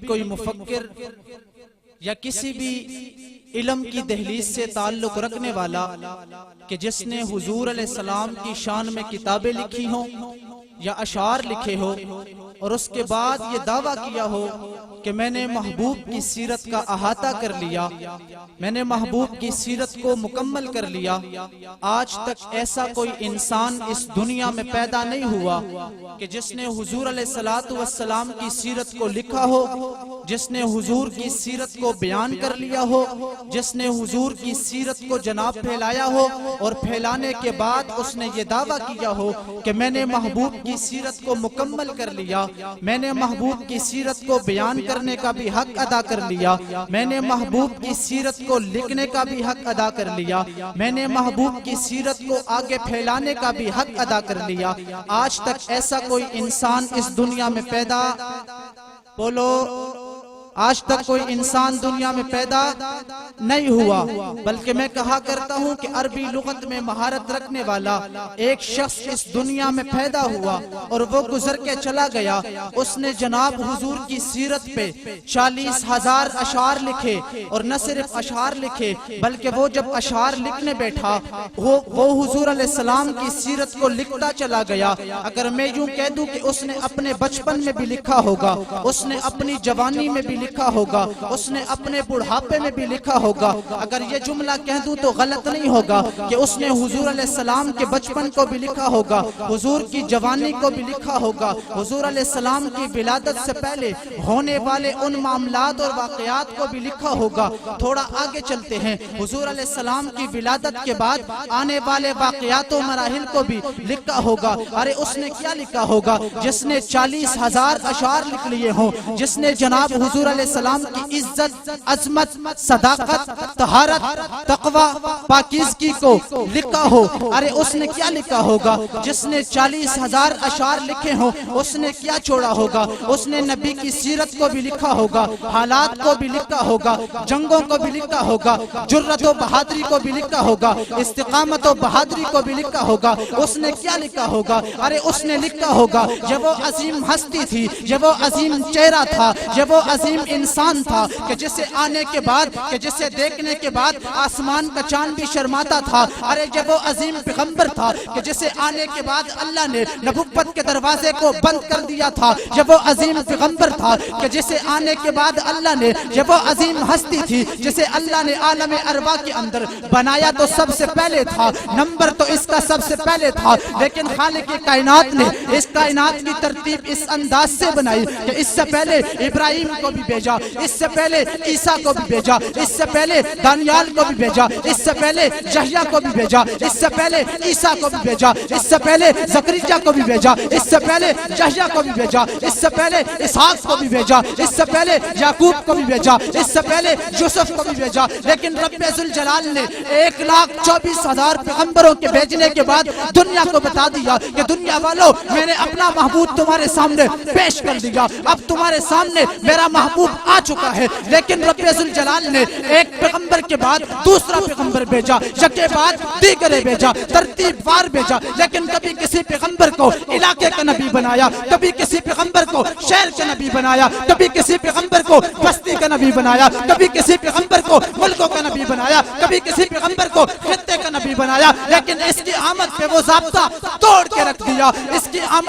کوئی مفکر یا کسی بھی علم کی دہلیز سے تعلق رکھنے والا کہ جس نے حضور علیہ السلام کی شان میں کتابیں لکھی ہوں یا اشعار لکھے ہو اور اس کے بعد یہ دعویٰ کیا ہو کہ میں نے محبوب کی سیرت کا احاطہ کر لیا، میں نے محبوب کی سیرت کو مکمل کر لیا، آج تک ایسا کوئی انسان اس دنیا میں پیدا نہیں ہوا کہ جس نے حضور علیہ السلام کی سیرت کو لکھا ہو، جس نے حضور کی سیرت کو بیان کر لیا ہو، جس نے حضور کی سیرت کو جناب پھیلایا ہو اور پھیلانے کے بعد اس نے یہ دعویٰ کیا ہو کہ میں نے محبوب کی سیرت کو مکمل کر لیا، میں نے محبوب کی سیرت کو بیان کرنے کا بھی حق ادا کر لیا، میں نے محبوب کی سیرت کو لکھنے کا بھی حق ادا کر لیا، میں نے محبوب کی سیرت کو آگے پھیلانے کا بھی حق ادا کر لیا۔ آج تک ایسا کوئی انسان اس دنیا میں پیدا بولو آج تک کوئی انسان دنیا میں پیدا نہیں ہوا، بلکہ میں کہا کرتا ہوں کہ عربی لغت میں مہارت رکھنے والا ایک شخص اس دنیا میں پیدا ہوا اور وہ گزر کے چلا گیا، اس نے جناب حضور کی سیرت پہ 40,000 اشعار لکھے، اور نہ صرف اشعار لکھے بلکہ وہ جب اشعار لکھنے بیٹھا وہ حضور علیہ السلام کی سیرت کو لکھتا چلا گیا۔ اگر میں یوں کہہ دوں کہ اس نے اپنے بچپن میں بھی لکھا ہوگا، اس نے اپنی جوانی میں بھی لکھا ہوگا، اس نے اپنے بڑھاپے میں بھی لکھا ہوگا، اگر یہ جملہ کہہ دوں تو غلط نہیں ہوگا کہ اس نے حضور علیہ السلام کے بچپن کو بھی لکھا ہوگا، حضور کی جوانی کو بھی لکھا ہوگا، حضور علیہ السلام کی ولادت سے پہلے ہونے والے ان معاملات اور واقعات کو بھی لکھا ہوگا۔ تھوڑا آگے چلتے ہیں، حضور علیہ السلام کی ولادت کے بعد آنے والے واقعات و مراحل کو بھی لکھا ہوگا۔ ارے اس نے کیا لکھا ہوگا؟ جس نے 40,000 اشعار لکھ لیے ہوں، جس نے جناب حضور علیہ السلام کی عزت، عظمت، صداقت، طہارت، تقوی، پاکیزگی کو لکھا ہو، ارے اس نے کیا لکھا ہوگا؟ جس نے 40,000 اشعار لکھے ہوں، اس نے کیا چھوڑا ہوگا؟ اس نے نبی کی سیرت کو بھی لکھا ہوگا، حالات کو بھی لکھا ہوگا، جنگوں کو بھی لکھا ہوگا، جرأت و بہادری کو بھی لکھا ہوگا، استقامت و بہادری کو بھی لکھا ہوگا۔ اس نے کیا لکھا ہوگا؟ ارے اس نے لکھا ہوگا جب وہ عظیم ہستی تھی، جب وہ عظیم چہرہ تھا، جب وہ عظیم انسان تھا کہ جسے آنے کے بعد، کہ جسے دیکھنے کے بعد آسمان کا چاند بھی شرماتا تھا۔ ارے جب وہ عظیم پیغمبر تھا کہ جسے آنے کے بعد اللہ نے نبوت کے دروازے کو بند کر دیا تھا، جب وہ عظیم پیغمبر تھا کہ جسے آنے کے بعد اللہ نے، جب وہ عظیم ہستی تھی جسے اللہ نے عالم ارواح کے اندر بنایا تو سب سے پہلے تھا، نمبر تو اس کا سب سے پہلے تھا، لیکن خالق کائنات نے اس کائنات کی ترتیب اس انداز سے بنائی کہ اس سے پہلے ابراہیم کو بھی بھیجا، اس سے پہلے عیسیٰ کو بھی بھیجا، اس سے پہلے دانیال کو بھی بھیجا، اس سے پہلے یحییٰ کو بھی بھیجا، اس سے پہلے عیسیٰ کو بھی بھیجا، اس سے پہلے زکریا کو بھی بھیجا، اس سے پہلے یحییٰ کو بھی بھیجا، اس سے پہلے اسحاق کو بھی بھیجا، اس سے پہلے یعقوب کو بھی بھیجا، اس سے پہلے یوسف کو بھی بھیجا، لیکن رب ذوالجلال نے 1,24,000 پیغمبروں کے بھیجنے کے بعد دنیا کو بتا دیا کہ دنیا والوں میں نے اپنا محبوب تمہارے سامنے پیش کر دیا، اب تمہارے سامنے میرا محبوب آ چکا ہے۔ لیکن رب ذوالجلال نے ایک پیغمبر کے بعد دوسرا پیغمبر بھیجا، یکے بعد دیگرے بھیجا، ترتیب وار بھیجا، لیکن کبھی کسی پیغمبر کو علاقے کا نبی بنایا، کبھی کسی پیغمبر کو شہر کا نبی بنایا، کبھی کسی پیغمبر کو بستی کا نبی بنایا، کبھی کسی پیغمبر کو ملکوں کا نبی بنایا، کبھی کسی پیغمبر کو خطے کا نبی بنایا، لیکن اس کی آمد پہ وہ ضابطہ توڑ کے رکھ دیا، اس کی آمد